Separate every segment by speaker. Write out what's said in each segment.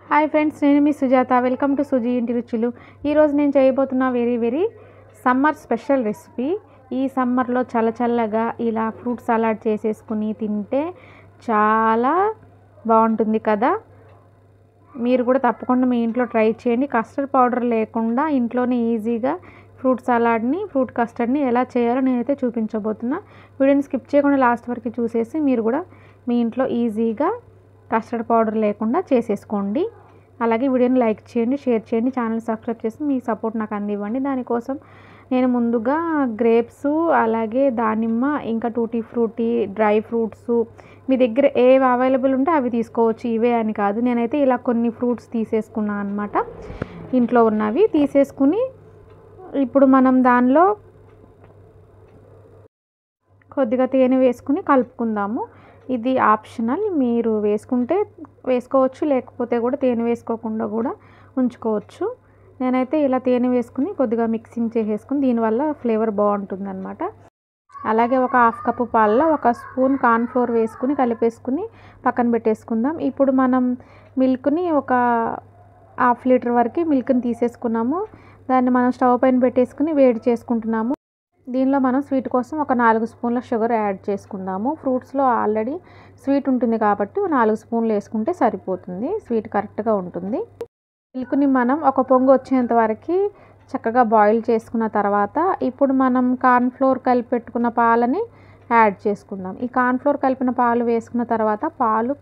Speaker 1: Hi friends, నేను మీ Sujatha. Welcome to Suji ఇంటి రుచులు. ఈరోజు నేను చేయబోతున్న వెరీ సమ్మర్ స్పెషల్ రెసిపీ. ఈ సమ్మర్లో చల్లగా ఇలా ఫ్రూట్ సలాడ్ చేసేసుకుని తింటే చాలా బాగుంటుంది కదా. మీరు కూడా తప్పకుండా మీ ఇంట్లో ట్రై చేయండి. కస్టర్డ్ పౌడర్ లేకుండా ఇంట్లోనే ఈజీగా ఫ్రూట్ సలాడ్ని, ఫ్రూట్ కస్టర్డ్ని ఎలా చేయాలో నేనైతే చూపించబోతున్నా. వీడియోని స్కిప్ చేయకుండా లాస్ట్ వరకు చూసేసి మీరు కూడా మీ ఇంట్లో ఈజీగా కస్టర్డ్ పౌడర్ లేకుండా చేసేసుకోండి. అలాగే వీడియోని లైక్ చేయండి, షేర్ చేయండి, ఛానల్ సబ్స్క్రైబ్ చేసి మీ సపోర్ట్ నాకు అందివ్వండి. దానికోసం నేను ముందుగా గ్రేప్స్, అలాగే దానిమ్మ, ఇంకా టూటీ ఫ్రూటీ, డ్రై ఫ్రూట్స్ మీ దగ్గర ఏవి అవైలబుల్ ఉంటే అవి తీసుకోవచ్చు. ఇవే అని కాదు, నేనైతే ఇలా కొన్ని ఫ్రూట్స్ తీసేసుకున్నాను అనమాట. ఇంట్లో ఉన్నవి తీసేసుకుని ఇప్పుడు మనం దానిలో కొద్దిగా తేనె వేసుకుని కలుపుకుందాము. ఇది ఆప్షనల్, మీరు వేసుకుంటే వేసుకోవచ్చు, లేకపోతే కూడా తేనె వేసుకోకుండా కూడా ఉంచుకోవచ్చు. నేనైతే ఇలా తేనె వేసుకుని కొద్దిగా మిక్సింగ్ చేసేసుకుని దీనివల్ల ఫ్లేవర్ బాగుంటుంది అనమాట. అలాగే ఒక హాఫ్ కప్పు పాలలో 1 స్పూన్ కార్న్ఫ్లోర్ వేసుకుని కలిపేసుకుని పక్కన పెట్టేసుకుందాం. ఇప్పుడు మనం మిల్క్ని ఒక హాఫ్ లీటర్ వరకు మిల్క్ని తీసేసుకున్నాము. దాన్ని మనం స్టవ్ పైన పెట్టేసుకుని వేడి చేసుకుంటున్నాము. దీనిలో మనం స్వీట్ కోసం ఒక 4 స్పూన్ల షుగర్ యాడ్ చేసుకుందాము. ఫ్రూట్స్లో ఆల్రెడీ స్వీట్ ఉంటుంది కాబట్టి 4 స్పూన్లు వేసుకుంటే సరిపోతుంది, స్వీట్ కరెక్ట్గా ఉంటుంది. మిల్క్ని మనం ఒక పొంగు వచ్చేంత వరకు చక్కగా బాయిల్ చేసుకున్న తర్వాత ఇప్పుడు మనం కార్న్ఫ్లోర్ కలిపి పెట్టుకున్న పాలని యాడ్ చేసుకుందాం. ఈ కార్న్ఫ్లోర్ కలిపిన పాలు వేసుకున్న తర్వాత పాలు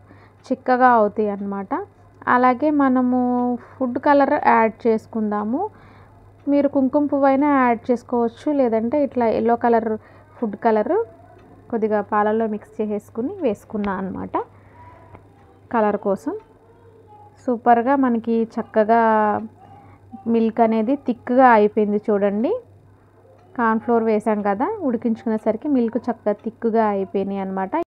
Speaker 1: చిక్కగా అవుతాయి అన్నమాట. అలాగే మనము ఫుడ్ కలర్ యాడ్ చేసుకుందాము. మీరు కుంకుమ పువ్వు అయినా యాడ్ చేసుకోవచ్చు, లేదంటే ఇట్లా ఎల్లో కలర్ ఫుడ్ కలర్ కొద్దిగా పాలల్లో మిక్స్ చేసేసుకుని వేసుకున్నా అనమాట కలర్ కోసం. సూపర్గా మనకి చక్కగా మిల్క్ అనేది థిక్గా అయిపోయింది చూడండి. కార్న్ఫ్లోర్ వేసాం కదా, ఉడికించుకునేసరికి మిల్క్ చక్కగా థిక్గా అయిపోయినాయి అనమాట.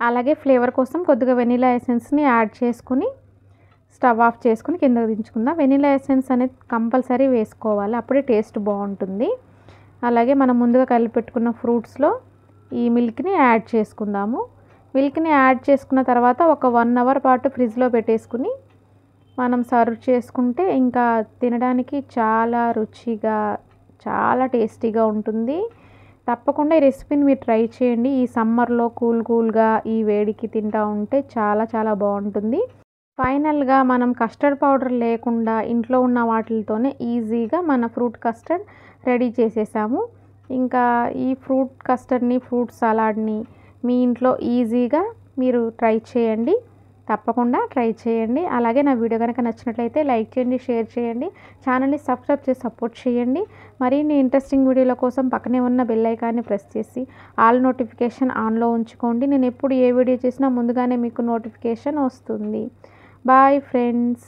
Speaker 1: అలాగే ఫ్లేవర్ కోసం కొద్దిగా వెనిలా ఎసెన్స్ని యాడ్ చేసుకుని స్టవ్ ఆఫ్ చేసుకుని కిందకి దించుకుందాం. వెనిలా ఎసెన్స్ అనేది కంపల్సరీ వేసుకోవాలి, అప్పుడే టేస్ట్ బాగుంటుంది. అలాగే మనం ముందుగా కలిపి పెట్టుకున్న ఫ్రూట్స్లో ఈ మిల్క్ని యాడ్ చేసుకుందాము. మిల్క్ని యాడ్ చేసుకున్న తర్వాత ఒక 1 అవర్ పాటు ఫ్రిడ్జ్లో పెట్టేసుకుని మనం సర్వ్ చేసుకుంటే ఇంకా తినడానికి చాలా రుచిగా, చాలా టేస్టీగా ఉంటుంది. తప్పకుండా ఈ రెసిపీని మీరు ట్రై చేయండి. ఈ సమ్మర్లో కూల్గా ఈ వేడికి తింటూ ఉంటే చాలా బాగుంటుంది. ఫైనల్గా మనం కస్టర్డ్ పౌడర్ లేకుండా ఇంట్లో ఉన్న వాటితోనే ఈజీగా మన ఫ్రూట్ కస్టర్డ్ రెడీ చేసేసాము. ఇంకా ఈ ఫ్రూట్ కస్టర్డ్ని, ఫ్రూట్ సలాడ్ని మీ ఇంట్లో ఈజీగా మీరు ట్రై చేయండి, తప్పకుండా ట్రై చేయండి. అలాగే నా వీడియో కనుక నచ్చినట్లయితే లైక్ చేయండి, షేర్ చేయండి, ఛానల్ని సబ్స్క్రైబ్ చేసి సపోర్ట్ చేయండి. మరిన్ని ఇంట్రెస్టింగ్ వీడియోల కోసం పక్కనే ఉన్న బెల్ ఐకాన్ని ప్రెస్ చేసి ఆల్ నోటిఫికేషన్ ఆన్లో ఉంచుకోండి. నేను ఎప్పుడు ఏ వీడియో చేసినా ముందుగానే మీకు నోటిఫికేషన్ వస్తుంది. Bye friends.